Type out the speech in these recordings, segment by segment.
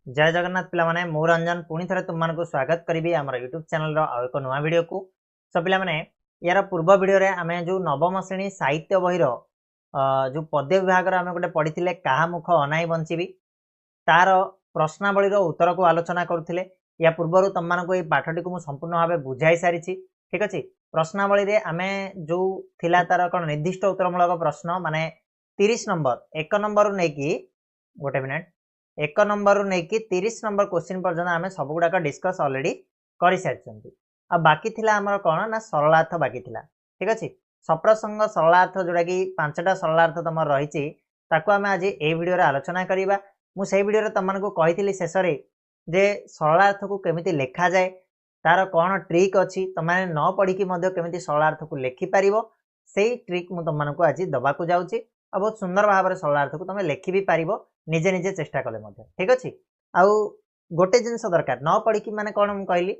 जय जगन्नाथ पिलामाने मु रंजन पुणी थे तुम मानक स्वागत करी आम यूट्यूब चैनल एक नुआ वीडियो को। सो पिलामाने यार पूर्व वीडियो रे आमे जो नवम श्रेणी साहित्य बहिर जो पद्य विभाग आम गोटे पढ़ी क्या मुख अनाई बंची तार प्रश्नावली उत्तर को आलोचना करुले। या पूर्व तुम मानक ये पाठटी को संपूर्ण भाव बुझाई सारी ठीक अच्छे। प्रश्नावली आम जो थिला तार कौन निर्दिष्ट उत्तरमूलक प्रश्न माने 30 नंबर 1 नंबर नहीं गोटे मिनिट 1 नंबर नहीं 30 नंबर क्वेश्चन पर्यटन आम सब गुड़ाक डिस्कस अलरेडी कर सारी। आ बाकी थिला आमर कौन ना सरलार्थ बाकी थिला ठीक अच्छे। सप्रसंग सरलार्थ जोड़ा कि 5टा सरलार्थ तुम रही आम आज ये वीडियो आलोचना करवा। मुझे वीडियो तुमको कही शेष जे सरलार्थ को केमिति लेखा जाए तार कौन ट्रिक अच्छी तुमने न पढ़ी केमिति सरलार्थ को लेखिपार से ट्रिक मुझे तुमको आज दबाक जाऊँगी। और बहुत सुंदर भाव में सरलार्थ को तुम लेखि भी पार निजे निजे चेष्टा कले ठीक अच्छे। आउ गोटे जिनस दरकार न पढ़ी माने कौन मुझे कहली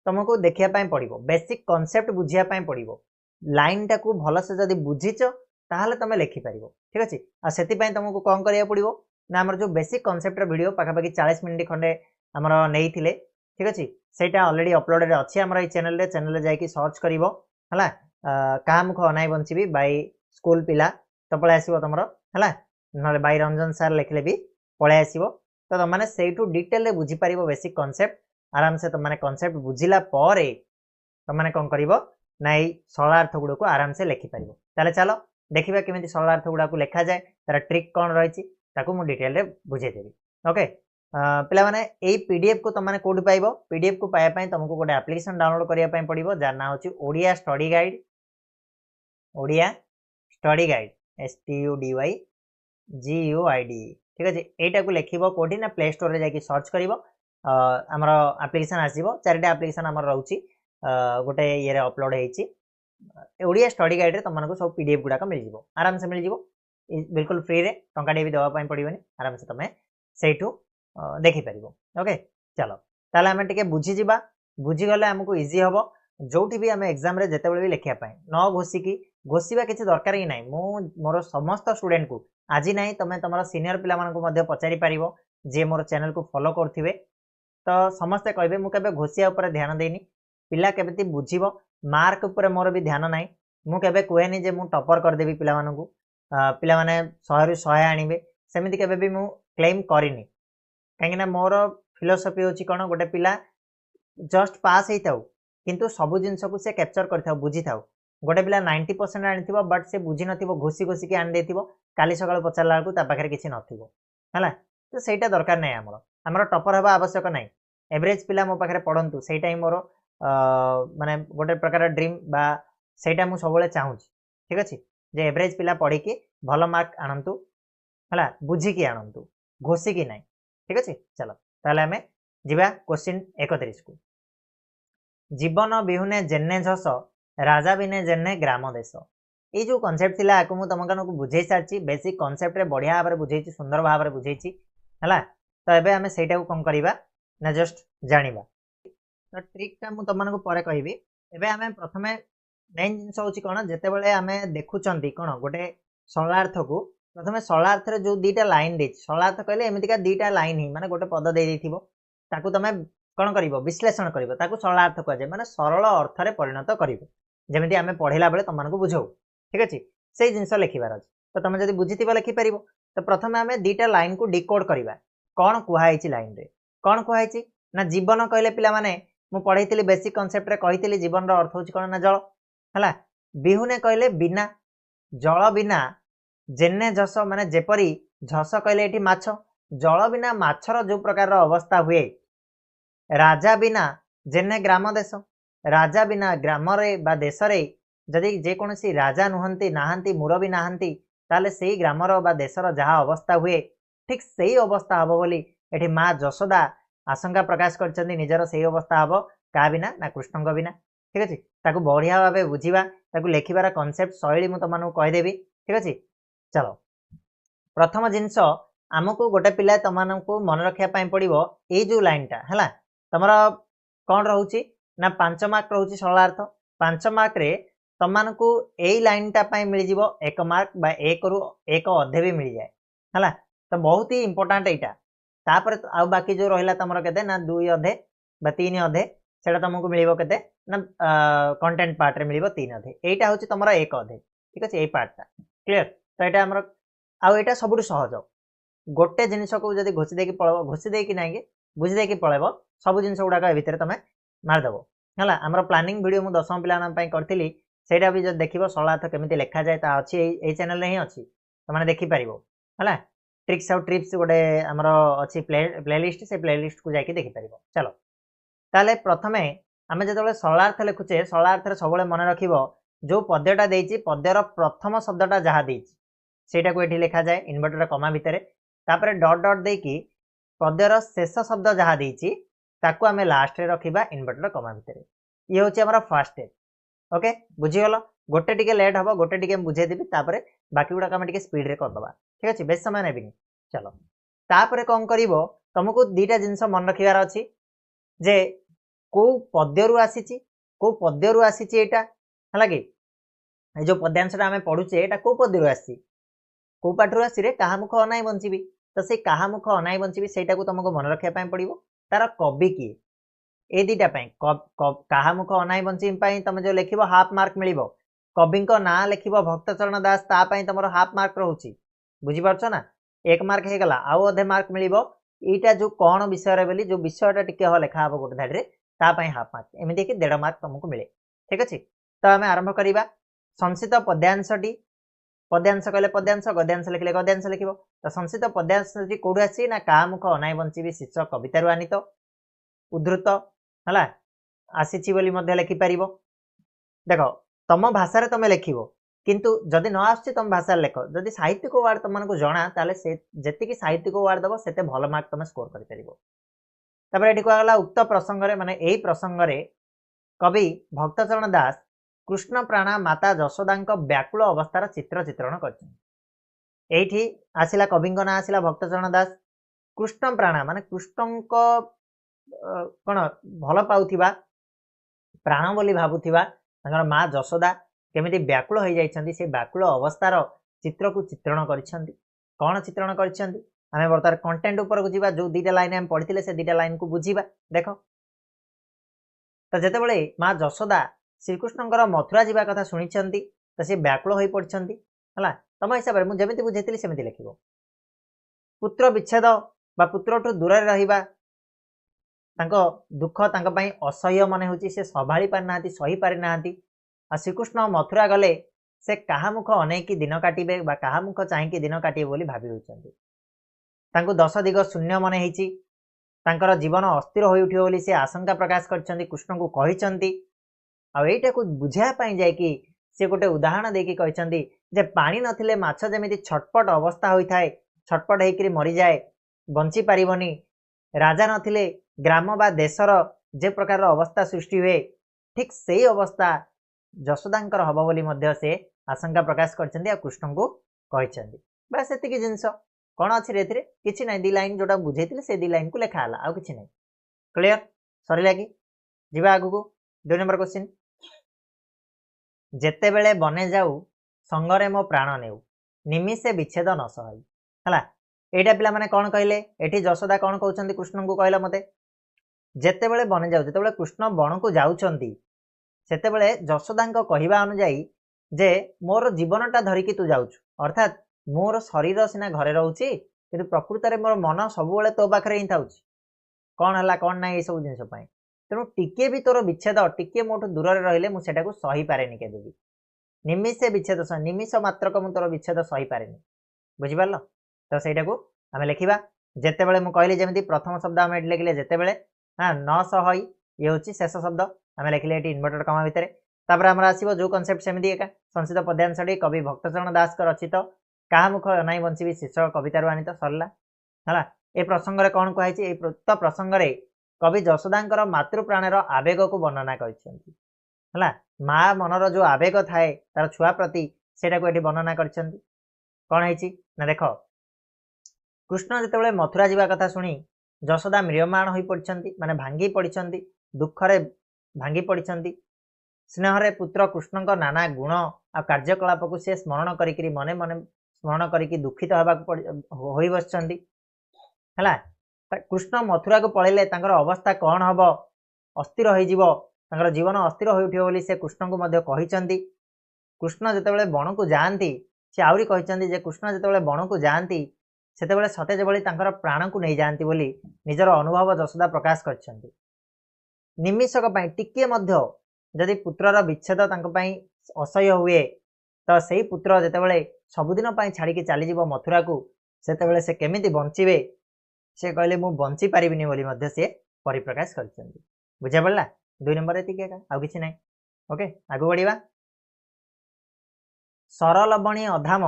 तुमको देखापी पड़ो बेसिक कनसेप्ट बुझापी पड़ो लाइन टाक भलसे जदि बुझीच ताहले तुम लेखिपार ठीक अच्छे। से तुमको कौन करा पड़ो ना आमर जो बेसिक कनसेप्टर वीडियो पाखापाखि 40 मिनिट खंडे आमर नहीं ठीक अच्छे। सेटा ऑलरेडी अपलोडेड अच्छी आमर ये चैनल जाकि सर्च कर क्या मुख अनाई बंची बाय स्कूल पिला तो पलि आसो तुम है ना बाय रंजन सार लिखले भी पलि आसो। तो तुमने से डिटेल बुझीपार बेसिक कनसेप्ट आराम से तुमने कनसेप्ट बुझिला तुमने कौन कर ना ये सरलार्थ गुड़ को आराम से लिखिपार। ताले चलो देखा केमी सरलार्थ गुड़ा को लेखा जाए तार ट्रिक कौन रही मुझे डिटेल बुझेदेवी। ओके पिला माने यही पीडीएफ को तुमने कौट पाइब पीडीएफ को पाइबा तुमको गोटे एप्लिकेशन डाउनलोड करने पड़ो जार ना हूँ Odia study guide. Odia study guide STUDYGUID ठीक अच्छे। यहाँ को लिख कौटी ना प्ले स्टोर जाकि सर्च कर आमर एप्लिकेशन आसो 4टा एप्लिकेशन आमर रोचे गोटे ये अपलोड होती ओडिया स्टडी गाइड तुमको सब पीडीएफ गुड़ाक मिल जाए आराम से मिल जाए बिल्कुल फ्री रे टंकाटे भी देवाई पड़ोनी आराम से तुम से देखिपार। ओके चलो ताले आम टे बुझीजा बुझीगले आमको इजी हम जो भी आम एग्जाम जिते भी लिखापी न घोषिकी घोषा किसी दरकार ही ना। मोर समस्त स्टूडेंट को आज ना तुम तुम सीनियर पिला पचारि पार जी मोर चैनल को फॉलो करुवे तो समस्ते कहे मुझे घोषिया उपर ध्यान देनी पिला केमती बुझीब मार्क उपर मोर भी ध्यान ना। मुझे कहेनी जे मु टॉपर करदेवी पिला मानू पिला माने 100 ରୁ 100 आनिबे सेमिति केबे भी मु क्लेम करिनी कहीं मोर फिलोसफी होची कौन गोटे पिला जस्ट पास होता किंतु सबू जिनस को से कैप्चर कर बुझी था। गोटे पिला 90% आनी बट से बुझी न घोषी घोषिकी आनी काली सका पचारा बेलू पाखे किसी है तो सहीटा दरकार ना आमर आमर टपर हवा आवश्यक ना। एवरेज पिला मो पाखे पढ़ंतु सहीटा ही मोर माने गोटे प्रकार ड्रीम बा सहीटा मु सब चाहूँ ठीक अच्छे जे एवरेज पिला पढ़ी भल मार्क आणतु है बुझिकी आणतु घोषिकी ना ठीक अच्छे। चलो ताले आमे जिबा क्वेश्चन 31 को। जीवन बिहुने जेने झस राजा बिने जेने ग्राम देश ये जो कनसेप्ट थिला आको मु तुमको बुझे सारी बेसिक कनसेप्ट रे बढ़िया भाव में बुझे सुंदर भाव में बुझे है। तो एबे आमे सेटा को कौन करवा ना जस्ट जानिबा तो ट्रिकटा मु तुमको पर कहबी। एबे आमे प्रथमे मेन जिनस होची कोन जेतेबेले आमे देखुचंती कोन गोटे सरलार्थ को प्रथमे सरलार्थ रे जो दीटा लाइन दे सरलार्थ कहले एमितिका दीटा लाइन ही माने गोटे पद दे देथिबो ताकू तमे कौन कर विश्लेषण कर सरलार्थ कहुए माने सरल अर्थ रे परिणत कर जमी आम पढ़ला बेले तुमको बुझाऊ ठीक अच्छे से जिनस लिखार अच्छे। तो तुम जब बुझी लिखिपार तो प्रथम आम दीटा लाइन को डिकोड करवा कौन कहुई लाइन रे कौन कहुई ना जीवन कहले पिला माने मु पढ़ी बेसिक कनसेप्ट रे कही जीवन अर्थ हूँ कौन ना जल है बिहुने कहले बिना जल बिना जेने झस माने जेपरी झस कहले ये माछ जल बिना माछर जो प्रकार अवस्था हुए राजा बिना जेने ग्राम देश राजा बिना ग्राम रे बा देश रे जदि जेकोसी राजा नुहंती नाहंती मुरबी नाहंती ताले से ग्रामर बा देशर जहाँ अवस्था हुए ठीक से अवस्था हम बोली ये माँ यशोदा आशंका प्रकाश कर निजर से अवस्था हम क्या बिना ना कृष्ण बिना ठीक अच्छे। ताकू बढ़िया भाव बुझा लिखार कनसेप्ट शैली मुझे तुमको कहीदेवी ठीक अच्छे। चलो प्रथम जिनस आमको गोटे पिला तुमको मन रखापी पड़ो ये जो लाइनटा है तुम कौन रोचे ना 5 मार्क रोचे सरलार्थ 5 मार्क रे तुमको यही लाइनटा मिल जाव 1 मार्क बा 1 ରୁ 1 अधे भी मिल जाए है तो बहुत ही इंपोर्टाट यहाँ तापर आउ बाकी जो रहिला तमरो केते ना 2 अधे बा 3 अधे सेटा तुमको मिलिबो केते ना कंटेंट पार्ट रे मिलिबो 3 अधे एटा होची तमरो 1 अधे ठीक अछि ए पार्टटा क्लियर तो एटा हमरो आउ एटा सबुटु सहज गोटे जिनिस को जदि घोषि देकी पळबो घोषि देकी नागे बुझि देकी पळबो सब जिनिस गुडा ए भितर तमे मार देबो हला हमरो प्लानिंग वीडियो मु 10 पिलाना पई करथिली सेटा भी जद देखिबो सरलार्थ केमिति लेखा जाय ता अछि ए चैनल रे ही अछि त माने देखि परिबो हला ट्रिक्स और ट्रिप्स गोटे हमरो अछि प्लेलिस्ट से प्लेलिस्ट को जाके देखि परिबो चलो ताले प्रथमे आमे जतबे सरलार्थ लेखुचे सरलार्थ रे सबले मन रखिबो जो पद्यटा देइची पद्यर प्रथम शब्दटा जहा देइची सेटा को एठी लेखा जाय इन्वर्टर कमा भितरे तापर डॉट डॉट देकी पद्यर शेष शब्द जहा देइची ताकू आमे लास्ट रे रखिबा इन्वर्टर कमा भितरे ये होची हमरा फर्स्ट स्टेप ओके बुझी गलो गोटे टिके लेट हबो गोटे टिके बुझे देबी तापर बाकी गुडा आमे टिके स्पीड रे कर दबा ठीक अछि बेस समय नेबिनी चलो तापर कोन करिवो तुमको दीटा जिंस मन रखिबार अछि जे को पद्यरु आसीची को पद्यरु आसीची एटा हला कि ए जो पद्यांशटा आमे पढुचे एटा को पद्यरु आसी को पाठरु आसी रे कहा मुख अनाई बंचीबी तो से कहा मुख अनाई बंचीबी सेटा को तुमको मन रखिया पई पड़िबो तार कवि की ए दीटा पई कहा मुख अनाई बंचीबी पई तुम जो लिखिबो हाफ मार्क मिलिबो कवि को ना लिखिबो भक्तचरण दास ता पई तमरो हाफ मार्क रहउची बुझी पारछो ना 1 मार्क हे गला आउ अधे मार्क मिलिबो एटा जो कोन विषय रे बोली जो विषयटा टिके हो लेखा हबो गोटे धाडी रे ता पई हाफ मार्क एमिति कि 1.5 मार्क तुमको मिले ठीक अछि तो हमें आरंभ करिबा संक्षिप्त पद्यांशटी पद्यांश कहले पद्यांश गद्यांश लिखले गद्यांश लिखिबो तो संक्षिप्त पद्यांशटी कोडु आसी ना का मुख अनाई बंचीबी शीर्षक कवितारु आनितो उद्धृत हला आसीची बोली मध्ये लिखि परिबो देखो तम भाषा रे तमे लिखिबो किंतु जदि न आछी तम भाषा लेख जदि साहित्यिक वर्ड तमन को जणा ताले से जेतिकी साहित्यिक वर्ड दबो सेते भलो मार्क तमे स्कोर करि परिबो तबरे एठी को गला उक्त प्रसंग रे माने एई प्रसंग रे कवि भक्तचरण दास कृष्ण प्राणा माता जशोदांक व्याकुल अवस्थार चित्र चित्रण करछन एठी आसिला कविंक ना आसिला भक्तचरण दास कृष्ण प्राणा माने कृष्णंक कोन भलो पाउथिबा प्राण बोली भाबुथिबा तांकर मां जशोदा केमिति व्याकुल हो जाइछन्ती से व्याकुल अवस्थार चित्र को चित्रण करिछन्ती कोन चित्रण करिछन्ती आमे वर्तार कंटेंट ऊपर को जीवा जो दीटा लाइन हम पढिथिले से दीटा लाइन को बुझीबा देखो तो जेतेबेले मां जशोदा श्रीकृष्णଙ୍କର मथुरा जीवा कथा सुनिछन्ती तो से व्याकुल होई पड़छन्ती हला तम हिसाब रे मु जेमिति बुझेतिली सेमिति लिखिबो पुत्र विच्छेद बा पुत्रठु दूर रे रहिबा तांको दुख तांको पई असह्य मने होची से संभाली पार नाहंती सही पार नाहंती आ श्रीकृष्ण मथुरा गले से कहा मुख अनेकी दिन काटिबे बा कहा मुख चाहि दिन काटिबे बोली भाबी होचन्ती तांको 10 दिग शून्य मने हिची तांकर जीवन अस्थिर होई उठियो बोली से आशंका प्रकाश करछन्ती कृष्ण को कहिछन्ती आ एटा को बुझा पई जाय कि से गोटे उदाहरण देकी कहिछन्ती जे पानी नथिले माछ जेमिति छटपट अवस्था होई थाए छटपट हेकरी मरि जाए बंची पारिबनी राजा नथिले ग्राम बा देशर जे प्रकार अवस्था सृष्टि हुए ठीक सेही अवस्था जशोदांकर हब बोली मध्य से आशंका प्रकाश करछन्ती आ कृष्ण को कहिछन्ती बस एतिकी जिंस कोन अछि रेथिरे किछि नै दी लाइन जोटा बुझेतिले से दी लाइन को लेखा हला आ किछि नै क्लियर सरिला कि जिबा आगु को 2 नंबर क्वेश्चन जेते बेले बने जाऊ संगरे मो प्राण नेउ निमिषे विच्छेद न सहई हला एटा पिला माने कोन कहले एठी जशोदा कोन कहउछन्ती कृष्ण को कहला मते जेते बेले बने जाऊ जेते बेले कृष्ण बण को जाउछन्ती सेते बेले जशोदांक कहिबा अनुଯାयी जे मोर जीवनटा धरिकी तू जाउछु अर्थात मोर शरीर सिना घरे रहउची किंतु प्रकृत रे मोर मन सब बेले तो पाखरे ही थाउची कोन हला कोन नै ए सब जिंस पई तेणु टिके भी तोर विच्छेद टिके मोठू दूर रहिले मु सेटा को सही पारेनी के देबी निमिषे विच्छेद निमिष मात्र को मु तोर विच्छेद सही पारेनी बुझि पारलो तो सेटा को हमें लिखिबा जेते बेले मु कहली जेमिति प्रथम शब्द हम एट लिखले जेते बेले हां न सहई ये होची शेष शब्द हमें लिखले एटी इन्वर्टेड कमा भितरे तापर हमरा आसीबो जो कांसेप्ट सेमिति एका संक्षिप्त पद्यांशटी कवि भक्तचरण दास का रचित कहा मुख अनाई बंचीबी शीर्षक कवितारु आनित सरला हला ए प्रसंग रे कोन कहैछि ए प्रसंग रे कवि जशोदांकर मातृ प्राणर आवेग को वर्णना करछन्ती हला मां मनर जो आवेग थाए तार छुआ प्रति सेटा को एठी वर्णना करछन्ती कोन हैछि ना देखो कृष्ण जेतेबेले मथुरा जीवा कथा सुनी जशोदा म्रियमाण होई पड़छन्ती माने भांगी पड़छन्ती दुख रे भांगी पड़छन्ती स्नेह रे पुत्र कृष्ण को नाना गुण आ कार्यकलाप को से स्मरण करिकरी मने मने स्मरण करिकरी दुखित होबा होई बसछन्ती हला कृष्ण मथुरा को पळेले तांकर अवस्था कौन हबो अस्थिर होई जीवो तांकर जीवन अस्थिर होई उठियो बोली से कृष्ण को मध्य कहिसंती। कृष्ण जेतेबेले बण को जाआंती से आउरी कहिसंती जे कृष्ण जेतेबेले बण को जाआंती सेतेबेले सतेज भली तांकर प्राण को नै जाआंती बोली निजर अनुभव जशोदा प्रकाश करछंती। निमिषक पई टिके मध्य जदि पुत्रर विच्छेद तांक पई असह्य हुए तो सेही पुत्र जेतेबेले सबुदिन पई छाड़ी के चली जीवो मथुरा को सेतेबेले से केमिति बंचिबे से कहले मु बंची पारिबिनी बोली मध्य से परिप्रकाश करछंती। बुझा पड़ला 2 नंबर एति के आउ किछि नै। ओके आगु बढ़िबा। सरलबणी अधाम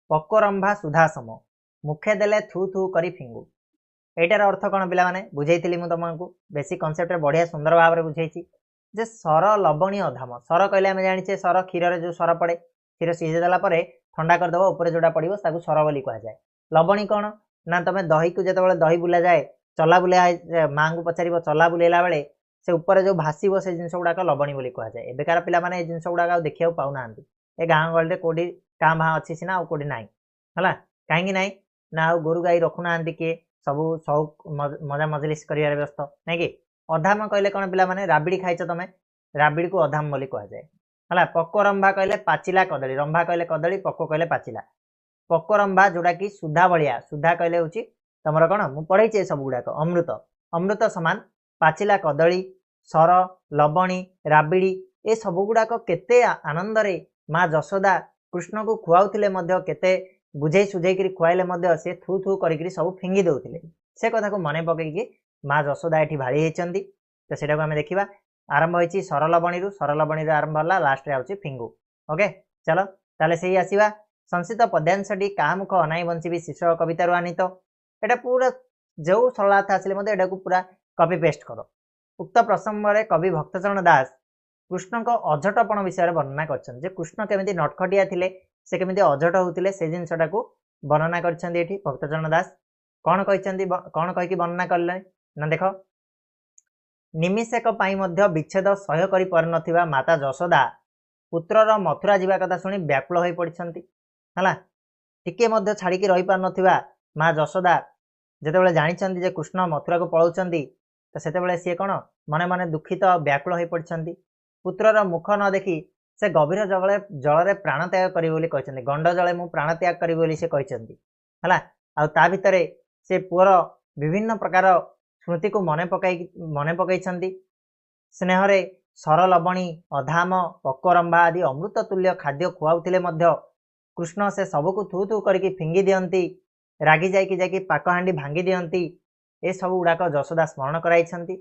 पक्वरंभा सुधासम मुखे देले थू थू करी फिंगू। एटार अर्थ कौन पिला माने बुझेइथिली मु तुमको बेसिक कांसेप्ट रे बढ़िया सुंदर भाव रे बुझेइछि जे सर लबणी अधाम। सर कहले हम जानिछे सर क्षीर रे जो सर पड़े क्षीर सिझे देला परे ठंडा कर दबो ऊपर जोडा पड़िबो ताकू सर बोली कहा जाए। लबणी कौन ना तमे दही को जेतेबेले दही बुला जाए चला बुला मां को पचारिबो चला बुलेला बेले से ऊपर जो भासीबो से जिंस गुडा लबणी बोली कहा जाए। एबेकार पिला माने ए जिंस गुडा देखिया पाउ नांती ए गां गळले कोडी कां भा अछि सिना आ कोडी नाही हला काहेकि नाही ना आ गोरु गाई रखु नांती के सबू शौक मजा मजलिस करियार व्यस्त नहीं कि अधाम कहले कौन पिला माने राबिड़ी खाइछ तमे राबिड़ी को अधाम बोली कहा जाए हला। पक्वरंभा कहले पाचिला कदली रंभा कहले कदली पक्व कहले पाचिला। पक्वरंभा जोड़ा कि सुधा भलिया सुधा कहले होची तमर कौन मु पढ़ाई सब गुड़ाक अमृत अमृत समान पाचिला कदली सर लबणी राबिड़ी ए सब गुड़ाक केते आनंद रे माँ जशोदा कृष्ण को खुआउथिले मध्य केते बुझे सुझे खुआइले मध्य से थू थू करिकरी सब फिंगी दउथिले से कथा को मने पकईकि माँ जशोदा एठी भाड़ी हेचंदी। तो सेटा को हमें देखिबा आरंभ होईची सरलबणी रू आरंभ होला लास्ट रे आउची फिंगू। ओके चलो ताले सेही आसीबा संस्कृत पद्यांशटी का मुख अनाई बंचिबी शीर्षक कवितारू आनीत एटा पूरा जो सरलार्थ आसिले मध्य एटा को पूरा कॉपी पेस्ट करो। उक्त प्रसंग रे कवि भक्तचरण दास कृष्ण को अझटपण विषय वर्णना करछन जे कृष्ण केमिति नटखटिया थिले से केमिति अझट होउथिले से जिनसटा को वर्णना करछन एठी भक्तचरण दास कौन कहिसंती कौन कहिकि वर्णना करले ना देखो निमिषक पाई मध्य विच्छेद सह्य करि परनथिबा माता जशोदा पुत्रर मथुरा जीवा कथा सुनी व्याकुल होई पड़िसंती हला। टिके मध्य छाड़ी की रही पार नथिबा माँ जशोदा जेतेबेले जानिचंती जे कृष्ण मथुरा को पळौचंती तो सेतेबेले सी कौन मने मने दुखित व्याकुल होई पड़िसंती। पुत्रर मुख न देखि से गभीर जल रे प्राण त्याग करी बोली कहचंती गंड जले मु प्राण त्याग करी बोली से कहचंती हला। आ ता भितरे से पुअर विभिन्न प्रकार स्मृति को मने पकईछंती स्नेह रे सरलबणी अधाम पक्वरंभा आदि अमृत तुल्य खाद्य खुआउथिले मध्य कृष्ण से सबको थू थू करके फिंगी दियंती रागी जाइकी पाकहांडी भांगी दियंती ए सब गुड़ाक जशोदा स्मरण कराइछंती।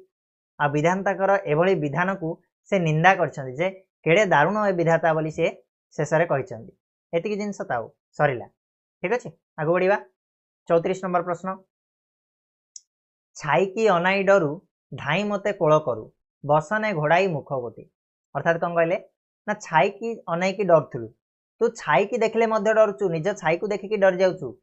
आ विधाताकर एभली विधान को से निंदा करछंती जे केड़े दारुण ए विधाता बोली से शेषरे कहिछंती। एतिकी जिंस ताऊ सरिला ठीक अछि आगु बढ़िबा। 34 नंबर प्रश्न छाई की अनाई डरू धाई मते कोल करू बसने घोड़ाई मुख गोटी अर्थात कौन कहले ना छाई की अनाई की डरथुलु तू छाई की देखले मध्य डरचु निज छाई को देखिकी डर जाउचु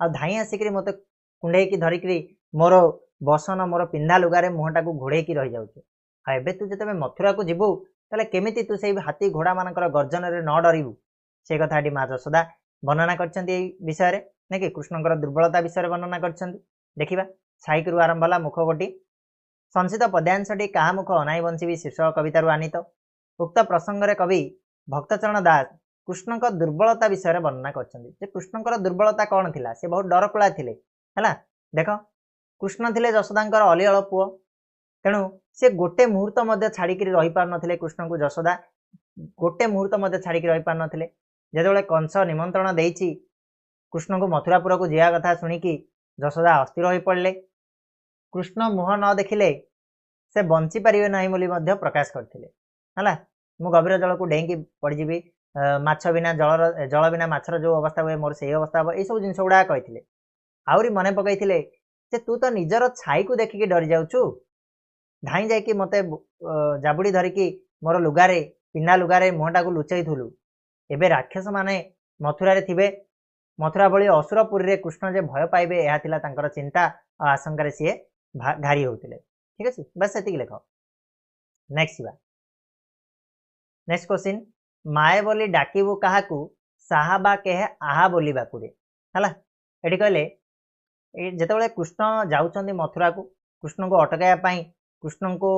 आ धाई आसिकरी मते कुंडे की धरिकरी मोर बसन मोर पिंधा लुगारे मुहटा को घोड़े की रही जाउचु आ एबे तू जते मथुरा को जीवु ताले केमिति तू से हाथी घोड़ा मानकर गर्जन रे न डरिबु से कथा माँ जशोदा वर्णना करछंती ए विषय रे ना कि कृष्णकर दुर्बलता विषय वर्णना करछंती। देखिबा छाईकरू आरंभ होला मुख गोटी संस्कृत पद्यांशटी क्या मुख अनाई बंचिबी शीर्षक कवितारू आनीत। उक्त प्रसंग रे कवि भक्तचरण दास कृष्ण का दुर्बलता विषय वर्णना करछंती। कृष्णकर दुर्बलता कौन थिला से बहुत डरकुला थिले हला। देख कृष्ण थिले जशोदांकर अलिअल पुओ तेणु से गोटे मुहूर्त मध्य छाड़िकी रही पार नथिले कृष्ण को जशोदा गोटे मुहूर्त मध्य छाड़िकी रही पार नथिले जेतेबेले कंस निमंत्रण देइछि कृष्ण को मथुरापुर को जिया कथा शुणिकी जशोदा अस्थिर होई पड़ले कृष्ण मुह न देखिले से बंची पारिबे नाही बोली मध्य प्रकाश करथिले हला। मु गभीर जल को डेंकी पड़जीबी माछ बिना जल बिना माछर जो अवस्था हुए मोर से अवस्था हम यू जिन गुड़ा कही आहरी मन पकईले जे तू तो निजर छाई को देखिकी डरी जाऊचु धाई जाइकी मते जाबुड़ी धरिकी मोर लुगारे पिंडा लुगारे मुहटा को लुचईथुलु एबे राक्षस माने मथुरा रे थिबे मथुरा भली असुरपुरी रे कृष्ण जे भय पाइबे यह थिला तांकर चिंता और आशंका सी घारी होते ठीक अच्छे बस से लेख। नेक्स्ट नेक्स्ट क्वेश्चन माए बोली डाकिबू काहाकू साहा बा केहे आहा बोली बाकुरे हला। एठी कहले ଯେତେବେଳେ କୃଷ୍ଣ ଯାଉଛନ୍ତି ମଥୁରାକୁ କୃଷ୍ଣଙ୍କୁ ଅଟକାଇବା ପାଇଁ କୃଷ୍ଣଙ୍କୁ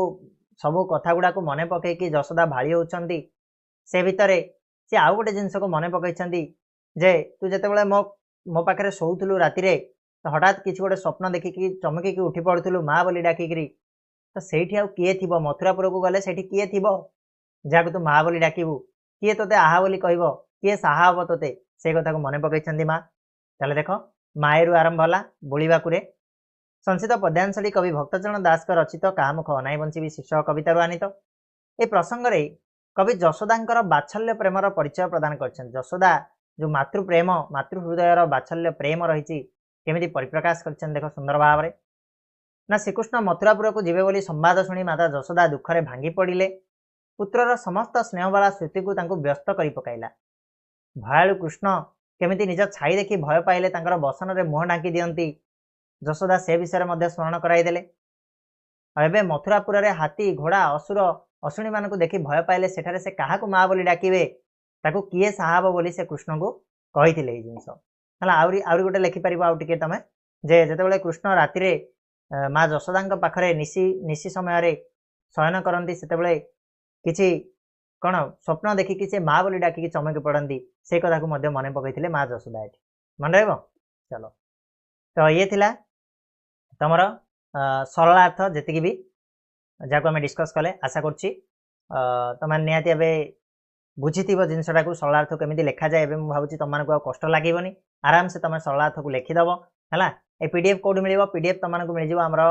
ସବୁ କଥା ଗୁଡ଼ାକୁ ମନେ ପକାଇକି ଯଶୋଦା ଭାଳି ହେଉଛନ୍ତି ସେ ଭିତରେ ସେ ଆଉ ଗୋଟେ ଜିନିଷକୁ ମନେ ପକାଇଛନ୍ତି ଯେ ତୁ ଯେତେବେଳେ ମୋ ପାଖରେ ଶୋଉଥିଲୁ ରାତିରେ ହଠାତ୍ କିଛି ଗୋଟେ ସ୍ୱପ୍ନ ଦେଖିକି ଚମକିକି ଉଠି ପଡ଼ୁଥିଲୁ ମା ବୋଲି ଡାକିକିରି ତ ସେଇଠି ଆଉ କିଏ ଥିବ ମଥୁରାପୁରକୁ ଗଲେ ସେଇଠି କିଏ ଥିବ ଯାହାକୁ ତୁ ମା ବୋଲି ଡାକିବୁ କିଏ ତୋତେ ଆହା ବୋଲି କହିବ କିଏ ସାହା ହବ ତୋତେ ସେଇ କଥାକୁ ମନେ ପକାଇଛନ୍ତି ମା ତାହେଲେ ଦେଖ ମାଏରୁ ଆରମ୍ଭ ହେଲା ବୋଳିବାକୁରେ ସଂସିତ ପଦ୍ୟାଂଶଟି କବି ଭକ୍ତଚରଣ ଦାସଙ୍କ ରଚିତ କାହାମୁଖ ଅନାଇ ବଞ୍ଚିବି ଶୀର୍ଷକ କବିତାରୁ ଆନିତ ଏ ପ୍ରସଙ୍ଗରେ କବି ଯଶୋଦାଙ୍କର ବାତ୍ସଲ୍ୟ ପ୍ରେମର ପରିଚୟ ପ୍ରଦାନ କରିଛନ୍ତି ଯଶୋଦା ଯେଉଁ ମାତୃପ୍ରେମ ମାତୃହୃଦୟର ବାତ୍ସଲ୍ୟ ପ୍ରେମ ରହିଛି କେମିତି ପରିପ୍ରକାଶ କରିଛନ୍ତି ଦେଖ ସୁନ୍ଦର ଭାବରେ ନା ଶ୍ରୀକୃଷ୍ଣ ମଥୁରାପୁରକୁ ଯିବେ ବୋଲି ସମ୍ବାଦ ଶୁଣି ମାତା ଯଶୋଦା ଦୁଃଖରେ ଭାଙ୍ଗି ପଡ଼ିଲେ ପୁତ୍ରର ସମସ୍ତ ସ୍ନେହବାଳା ସ୍ମୃତିକୁ ତାଙ୍କୁ ବ୍ୟସ୍ତ କରି ପକାଇଲା ଭୟାଳୁ କୃଷ୍ଣ କେମିତି ନିଜ ଛାଇ ଦେଖି ଭୟ ପାଇଲେ ତାଙ୍କର ବସନରେ ମୁହଁ ଢାଙ୍କି ଦିଅନ୍ତି ଯଶୋଦା ସେ ବିଷୟରେ ମଧ୍ୟ ସ୍ମରଣ କରାଇଦେଲେ ଆଉ ଏବେ ମଥୁରାପୁରରେ ହାତୀ ଘୋଡ଼ା ଅସୁର ଅଶୁଣୀମାନଙ୍କୁ ଦେଖି ଭୟ ପାଇଲେ ସେଠାରେ ସେ କାହାକୁ ମା ବୋଲି ଡାକିବେ ତାକୁ କିଏ ସାହା ହବ ବୋଲି ସେ କୃଷ୍ଣଙ୍କୁ କହିଥିଲେ ଏଇ ଜିନିଷ ହେଲା ଆହୁରି ଗୋଟେ ଲେଖିପାରିବ ଆଉ ଟିକେ ତମେ ଯେ ଯେତେବେଳେ କୃଷ୍ଣ ରାତିରେ ମା ଯଶୋଦାଙ୍କ ପାଖରେ ନିଶି ସମୟରେ ଶୟନ କରନ୍ତି ସେତେବେଳେ କିଛି କ'ଣ ସ୍ୱପ୍ନ ଦେଖିକି ସେ ମା ବୋଲି ଡାକିକି ଚମକି ପଡ଼ନ୍ତି ସେ କଥାକୁ ମଧ୍ୟ ମନେ ପକାଇଥିଲେ ମା ଯଶୋଦା ଏଠି ମନେ ରହିବ ଚାଲ ତ ଇଏ ଥିଲା ତମର ସରଳାର୍ଥ ଯେତିକି ବି ଯାହାକୁ ଆମେ ଡିସ୍କସ୍ କଲେ ଆଶା କରୁଛି ତମେ ନିହାତି ଏବେ ବୁଝିଥିବ ଜିନିଷଟାକୁ ସରଳାର୍ଥ କେମିତି ଲେଖାଯାଏ ଏବେ ମୁଁ ଭାବୁଛି ତୁମମାନଙ୍କୁ ଆଉ କଷ୍ଟ ଲାଗିବନି ଆରାମସେ ତୁମେ ସରଳାର୍ଥକୁ ଲେଖିଦେବ ହେଲା ଏ ପିଡିଏଫ୍ କେଉଁଠି ମିଳିବ ପିଡିଏଫ୍ ତୁମମାନଙ୍କୁ ମିଳିଯିବ ଆମର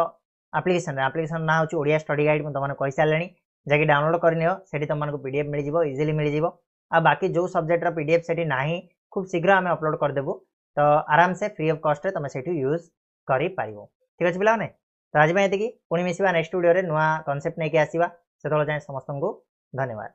ଆପ୍ଲିକେସନ୍ ନାଁ ହେଉଛି ଓଡ଼ିଆ ଷ୍ଟଡି ଗାଇଡ୍ ମୁଁ ତୁମମାନଙ୍କୁ କହିସାରିଲିଣି ଯାଇକି ଡାଉନଲୋଡ୍ କରିନିଅ ସେଠି ତୁମମାନଙ୍କୁ ପିଡିଏଫ୍ ମିଳିଯିବ ଇଜିଲି ମିଳିଯିବ ଆଉ ବାକି ଯେଉଁ ସବଜେକ୍ଟର ପିଡିଏଫ୍ ସେଠି ନାହିଁ খুব শীঘ্র আমি অপলোড କରିଦେବୁ ତ ଆରାମସେ ଫ୍ରି ଅଫ୍ କଷ୍ଟରେ ତୁମେ ସେଇଠୁ ୟୁଜ୍ କରିପାରିବ ଠିକ୍ ଅଛି ପିଲାମାନେ ତ ଆଜି ପାଇଁ ଏତିକି ପୁଣି ମିଶିବା ନେକ୍ସଟ ଭିଡ଼ିଓରେ ନୂଆ କନସେପ୍ଟ ନେଇକି ଆସିବା ସେତେବେଳେ ଯାଏଁ ସମସ୍ତଙ୍କୁ ଧନ୍ୟବାଦ।